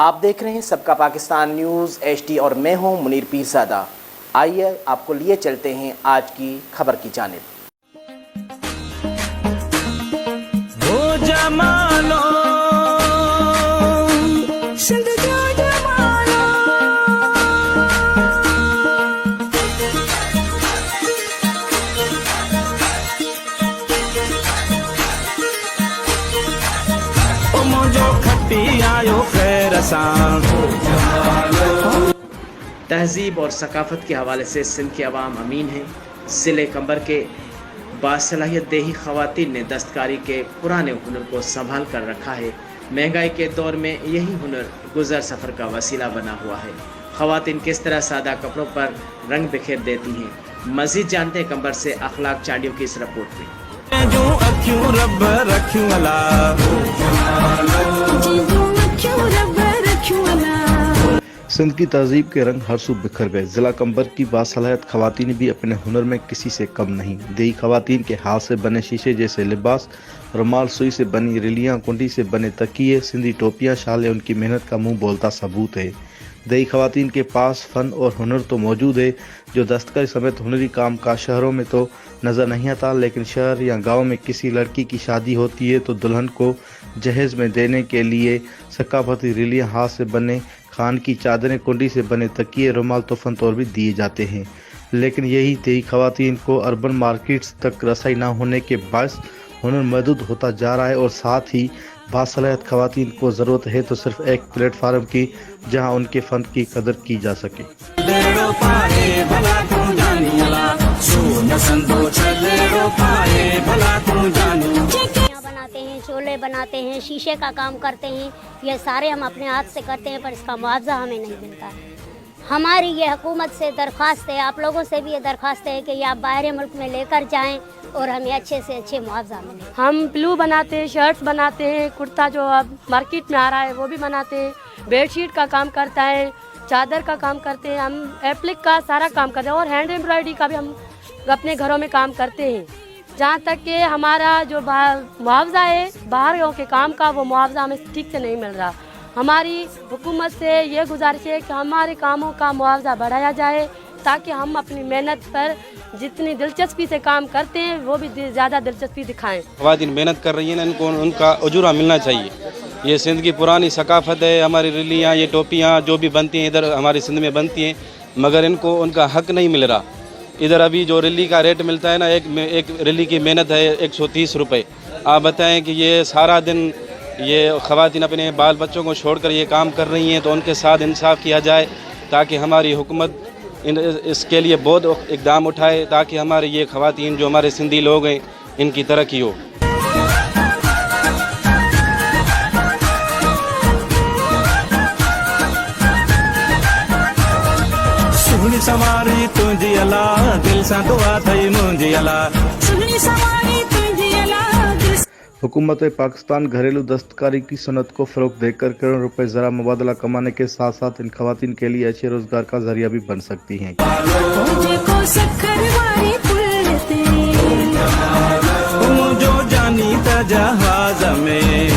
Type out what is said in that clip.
آپ دیکھ رہے ہیں سب کا پاکستان نیوز HD اور میں ہوں منیر پیرزادہ۔ آئیے آپ کو لیے چلتے ہیں آج کی خبر کی جانب۔ تہذیب اور ثقافت کے حوالے سے سندھ کے عوام امین ہیں۔ ضلع کمبر کے باصلاحیت دیہی خواتین نے دستکاری کے پرانے ہنر کو سنبھال کر رکھا ہے۔ مہنگائی کے دور میں یہی ہنر گزر سفر کا وسیلہ بنا ہوا ہے۔ خواتین کس طرح سادہ کپڑوں پر رنگ بکھیر دیتی ہیں، مزید جانتے ہیں کمبر سے اخلاق چانڈیوں کی اس رپورٹ میں۔ سندھ کی تہذیب کے رنگ ہر سو بکھر گئے۔ ضلع کمبر کی باصلاحیت خواتین بھی اپنے ہنر میں کسی سے کم نہیں۔ دیہی خواتین کے ہاتھ سے بنے شیشے جیسے لباس، رومال، سوئی سے بنی ریلیاں، کنڈی سے بنے تکیے، سندھی ٹوپیاں، شالیں ان کی محنت کا منہ بولتا ثبوت ہے۔ دیہی خواتین کے پاس فن اور ہنر تو موجود ہے جو دستکاری سمیت ہنری کام کا شہروں میں تو نظر نہیں آتا، لیکن شہر یا گاؤں میں کسی لڑکی کی شادی ہوتی ہے تو دلہن کو جہیز میں دینے کے لیے ثقافتی ریلیاں، ہاتھ سے بنے خان کی چادریں، کنڈی سے بنے تکیے، رومال تحفن طور بھی دیے جاتے ہیں۔ لیکن یہی دیہی خواتین کو اربن مارکیٹس تک رسائی نہ ہونے کے باعث ہنر محدود ہوتا جا رہا ہے، اور ساتھ ہی باصلاحیت خواتین کو ضرورت ہے تو صرف ایک پلیٹ فارم کی جہاں ان کے فن کی قدر کی جا سکے۔ بناتے ہیں، چولے بناتے ہیں، شیشے کا کام کرتے ہیں، یہ سارے ہم اپنے ہاتھ سے کرتے ہیں، پر اس کا معاوضہ ہمیں نہیں ملتا ہے۔ ہماری یہ حکومت سے درخواست ہے، آپ لوگوں سے بھی یہ درخواست ہے کہ یہ آپ باہر ملک میں لے کر جائیں اور ہمیں اچھے سے اچھے معاوضہ ملے۔ ہم پلو بناتے ہیں، شرٹس بناتے ہیں، کرتا جو اب مارکیٹ میں آ رہا ہے وہ بھی بناتے ہیں، بیڈ شیٹ کا کام کرتا ہے، چادر کا کام کرتے ہیں، ہم ایپلک کا سارا کام کرتے ہیں، اور ہینڈ ایمبرائڈری کا بھی ہم اپنے گھروں میں کام کرتے ہیں۔ جہاں تک کہ ہمارا جو معاوضہ ہے باہر کے کام کا، وہ معاوضہ ہمیں ٹھیک سے نہیں مل رہا۔ ہماری حکومت سے یہ گزارش ہے کہ ہمارے کاموں کا معاوضہ بڑھایا جائے تاکہ ہم اپنی محنت پر جتنی دلچسپی سے کام کرتے ہیں وہ بھی زیادہ دلچسپی دکھائیں۔ خواتین محنت کر رہی ہیں، ان کو ان کا اجورہ ملنا چاہیے۔ یہ سندھ کی پرانی ثقافت ہے، ہماری ریلیاں، یہ ٹوپیاں جو بھی بنتی ہیں ادھر ہماری سندھ میں بنتی ہیں، مگر ان کو ان کا حق نہیں مل رہا۔ ادھر ابھی جو ریلی کا ریٹ ملتا ہے نا، ایک ریلی کی محنت ہے 130 روپے۔ آپ بتائیں کہ یہ سارا دن یہ خواتین اپنے بال بچوں کو چھوڑ کر یہ کام کر رہی ہیں، تو ان کے ساتھ انصاف کیا جائے تاکہ ہماری حکومت اس کے لیے بہت اقدام اٹھائے تاکہ ہمارے یہ خواتین جو ہمارے سندھی لوگ ہیں ان کی ترقی ہو۔ حکومت پاکستان گھریلو دستکاری کی صنعت کو فروغ دے کر کروڑوں روپے زرع مبادلہ کمانے کے ساتھ ساتھ ان خواتین کے لیے اچھے روزگار کا ذریعہ بھی بن سکتی ہیں۔ جو جانی تا جہاز میں